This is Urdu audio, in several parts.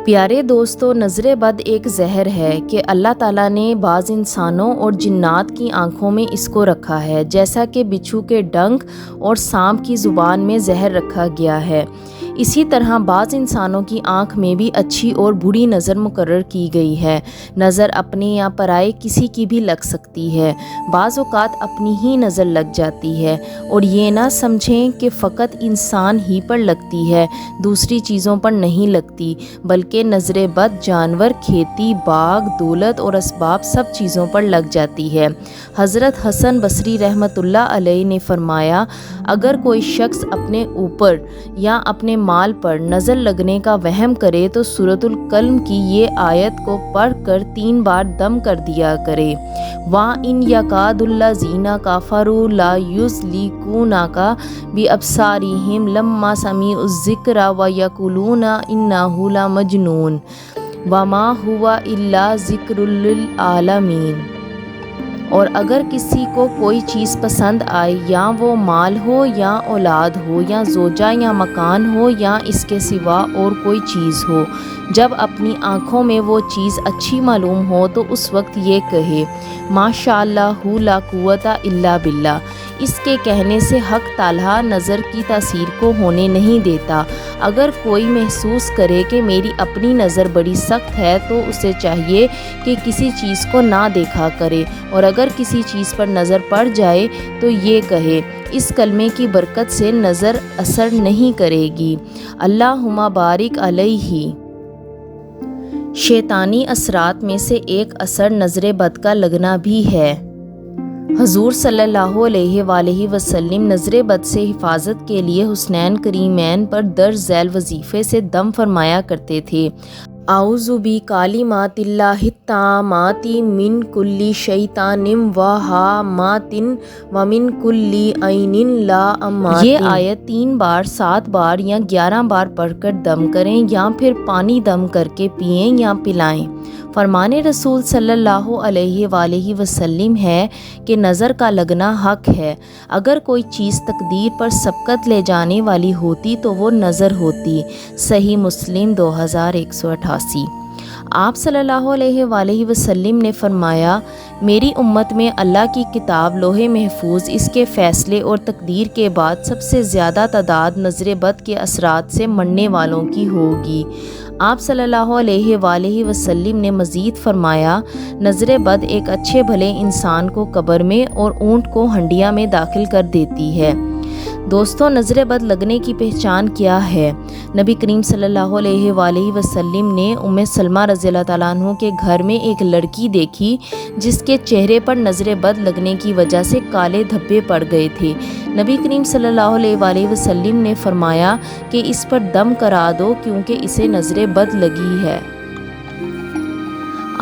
پیارے دوستو، نظر بد ایک زہر ہے کہ اللہ تعالیٰ نے بعض انسانوں اور جنات کی آنکھوں میں اس کو رکھا ہے، جیسا کہ بچھو کے ڈنک اور سانپ کی زبان میں زہر رکھا گیا ہے۔ اسی طرح بعض انسانوں کی آنکھ میں بھی اچھی اور بری نظر مقرر کی گئی ہے۔ نظر اپنے یا پرائے کسی کی بھی لگ سکتی ہے، بعض اوقات اپنی ہی نظر لگ جاتی ہے، اور یہ نہ سمجھیں کہ فقط انسان ہی پر لگتی ہے، دوسری چیزوں پر نہیں لگتی، بلکہ نظر بد جانور، کھیتی، باغ، دولت اور اسباب سب چیزوں پر لگ جاتی ہے۔ حضرت حسن بصری رحمۃ اللہ علیہ نے فرمایا، اگر کوئی شخص اپنے اوپر یا اپنے مال پر نظر لگنے کا وہم کرے تو سورۃ القلم کی یہ آیت کو پڑھ کر 3 بار دم کر دیا کرے۔ وَإِنْ يَكَادُ الَّذِينَ كَفَرُوا لَيُزْلِقُونَكَ بِأَبْصَارِهِمْ لَمَّا سَمِعُوا الذِّكْرَ وَيَقُولُونَ إِنَّهُ لَمَجْنُونٌ وَمَا هُوَ إِلَّا ذِكْرٌ لِّلْعَالَمِينَ۔ اور اگر کسی کو کوئی چیز پسند آئے، یا وہ مال ہو یا اولاد ہو یا زوجہ یا مکان ہو یا اس کے سوا اور کوئی چیز ہو، جب اپنی آنکھوں میں وہ چیز اچھی معلوم ہو تو اس وقت یہ کہے، ماشاء اللہ لا قوت الا باللہ۔ اس کے کہنے سے حق تعالیٰ نظر کی تاثیر کو ہونے نہیں دیتا۔ اگر کوئی محسوس کرے کہ میری اپنی نظر بڑی سخت ہے تو اسے چاہیے کہ کسی چیز کو نہ دیکھا کرے، اور اگر کسی چیز پر نظر پڑ جائے تو یہ کہے، اس کلمے کی برکت سے نظر اثر نہیں کرے گی، اللہم بارک علیہ۔ شیطانی اثرات میں سے ایک اثر نظر بد کا لگنا بھی ہے۔ حضور صلی اللہ علیہ وآلہ وسلم نظر بد سے حفاظت کے لیے حسنین کریمین پر درج ذیل وظیفے سے دم فرمایا کرتے تھے، اعوذ بکلمات اللہ التامات من کل شیطان وہامۃ ومن کل عین لامۃ۔ یہ آیت 3 بار، 7 بار یا 11 بار پڑھ کر دم کریں، یا پھر پانی دم کر کے پئیں یا پلائیں۔ فرمان رسول صلی اللہ علیہ وآلہ وسلم ہے کہ نظر کا لگنا حق ہے۔ اگر کوئی چیز تقدیر پر سبقت لے جانے والی ہوتی تو وہ نظر ہوتی۔ صحیح مسلم 2188۔ آپ صلی اللہ علیہ وآلہ وسلم نے فرمایا، میری امت میں اللہ کی کتاب لوح محفوظ، اس کے فیصلے اور تقدیر کے بعد سب سے زیادہ تعداد نظر بد کے اثرات سے مرنے والوں کی ہوگی۔ آپ صلی اللہ علیہ وآلہ وسلم نے مزید فرمایا، نظر بد ایک اچھے بھلے انسان کو قبر میں اور اونٹ کو ہنڈیا میں داخل کر دیتی ہے۔ دوستو، نظر بد لگنے کی پہچان کیا ہے؟ نبی کریم صلی اللہ علیہ وآلہ وسلم نے ام سلمہ رضی اللہ تعالیٰ عنہ کے گھر میں ایک لڑکی دیکھی جس کے چہرے پر نظر بد لگنے کی وجہ سے کالے دھبے پڑ گئے تھے۔ نبی کریم صلی اللہ علیہ وآلہ وسلم نے فرمایا کہ اس پر دم کرا دو کیونکہ اسے نظر بد لگی ہے۔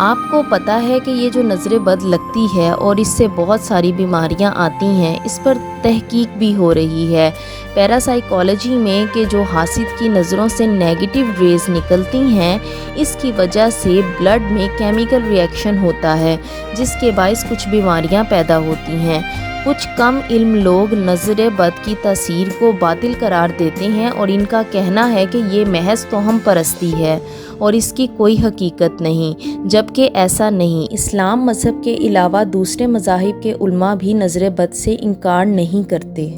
آپ کو پتہ ہے کہ یہ جو نظر بد لگتی ہے اور اس سے بہت ساری بیماریاں آتی ہیں، اس پر تحقیق بھی ہو رہی ہے پیراسائیکالوجی میں، کہ جو حاسد کی نظروں سے نیگیٹو ریز نکلتی ہیں، اس کی وجہ سے بلڈ میں کیمیکل ری ایکشن ہوتا ہے جس کے باعث کچھ بیماریاں پیدا ہوتی ہیں۔ کچھ کم علم لوگ نظر بد کی تاثیر کو باطل قرار دیتے ہیں اور ان کا کہنا ہے کہ یہ محض توہم پرستی ہے اور اس کی کوئی حقیقت نہیں، جبکہ ایسا نہیں۔ اسلام مذہب کے علاوہ دوسرے مذاہب کے علماء بھی نظر بد سے انکار نہیں کرتے۔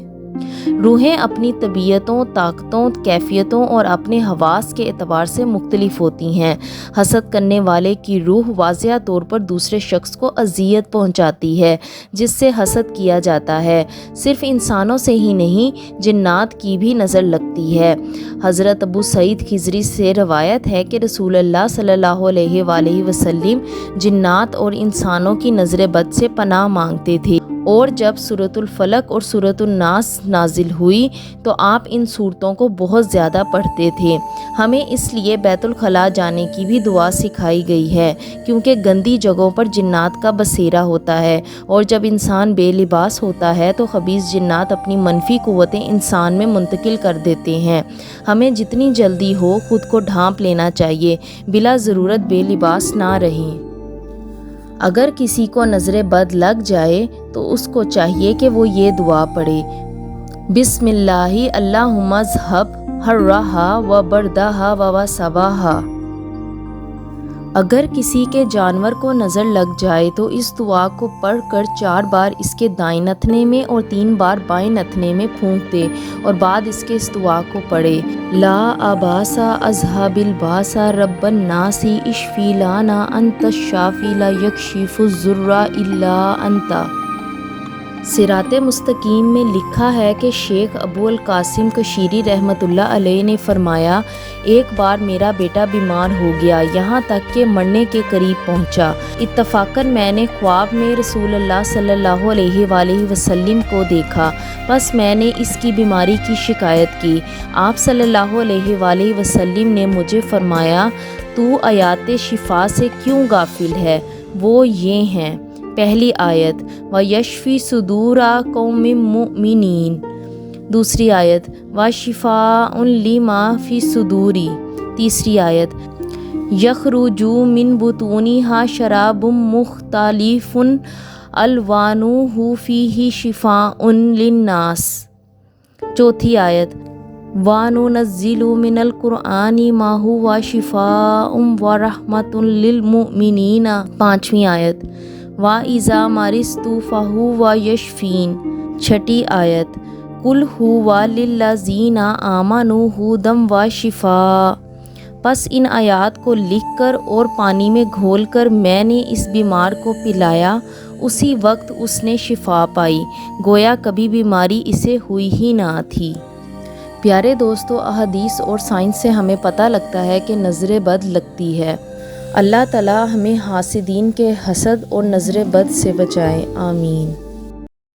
روحیں اپنی طبیعتوں، طاقتوں، کیفیتوں اور اپنے حواس کے اعتبار سے مختلف ہوتی ہیں۔ حسد کرنے والے کی روح واضح طور پر دوسرے شخص کو اذیت پہنچاتی ہے جس سے حسد کیا جاتا ہے۔ صرف انسانوں سے ہی نہیں، جنات کی بھی نظر لگتی ہے۔ حضرت ابو سعید خضری سے روایت ہے کہ رسول اللہ صلی اللہ علیہ وآلہ وسلم جنات اور انسانوں کی نظر بد سے پناہ مانگتے تھے، اور جب سورۃ الفلق اور سورۃ الناس نازل ہوئی تو آپ ان سورتوں کو بہت زیادہ پڑھتے تھے۔ ہمیں اس لیے بیت الخلاء جانے کی بھی دعا سکھائی گئی ہے، کیونکہ گندی جگہوں پر جنات کا بسیرا ہوتا ہے، اور جب انسان بے لباس ہوتا ہے تو خبیث جنات اپنی منفی قوتیں انسان میں منتقل کر دیتے ہیں۔ ہمیں جتنی جلدی ہو خود کو ڈھانپ لینا چاہیے، بلا ضرورت بے لباس نہ رہیں۔ اگر کسی کو نظر بد لگ جائے تو اس کو چاہیے کہ وہ یہ دعا پڑھے، بسم اللہ اللہم اذھب حرھا و بردھا و وسواھا۔ اگر کسی کے جانور کو نظر لگ جائے تو اس دعا کو پڑھ کر 4 بار اس کے دائیں نتنے میں اور 3 بار بائیں نتنے میں پھونک دے اور بعد اس کے اس دعا کو پڑھے، لا اباسا اذهب الباسا رب الناس اشفی لانا انت الشافی لا یکشف الضر الا انت۔ صراط مستقیم میں لکھا ہے کہ شیخ ابو القاسم کشیری رحمۃ اللہ علیہ نے فرمایا، ایک بار میرا بیٹا بیمار ہو گیا، یہاں تک کہ مرنے کے قریب پہنچا۔ اتفاقاً میں نے خواب میں رسول اللہ صلی اللہ علیہ وآلہ وسلم کو دیکھا، بس میں نے اس کی بیماری کی شکایت کی۔ آپ صلی اللہ علیہ وآلہ وسلم نے مجھے فرمایا، تو آیات شفا سے کیوں غافل ہے؟ وہ یہ ہیں: پہلی آیت وَيَشْفِي صُدُورَ قَوْمٍ مُؤْمِنِينَ، دوسری آیت وَشِفَاءٌ لِمَا فِي الصُّدُورِ، تیسری آیت يَخْرُجُ مِن بُطُونِهَا شَرَابٌ مُخْتَلِفٌ أَلْوَانُهُ فِيهِ شِفَاءٌ لِلنَّاسِ، چوتھی آیت وَنُنَزِّلُ مِنَ الْقُرْآنِ مَا هُوَ شِفَاءٌ وَرَحْمَةٌ لِلْمُؤْمِنِينَ، پانچویں آیت وَإِذَا مَرِضْتُ فَهُوَ يَشْفِينِ، چھٹی آیت قُلْ هُوَ لِلَّذِينَ آمَنُوا هُدًى وَشِفَاءٌ۔ پس ان آیات کو لکھ کر اور پانی میں گھول کر میں نے اس بیمار کو پلایا، اسی وقت اس نے شفا پائی، گویا کبھی بیماری اسے ہوئی ہی نہ تھی۔ پیارے دوستو، احادیث اور سائنس سے ہمیں پتہ لگتا ہے کہ نظر بد لگتی ہے۔ اللہ تعالی ہمیں حاسدین کے حسد اور نظر بد سے بچائے، آمین۔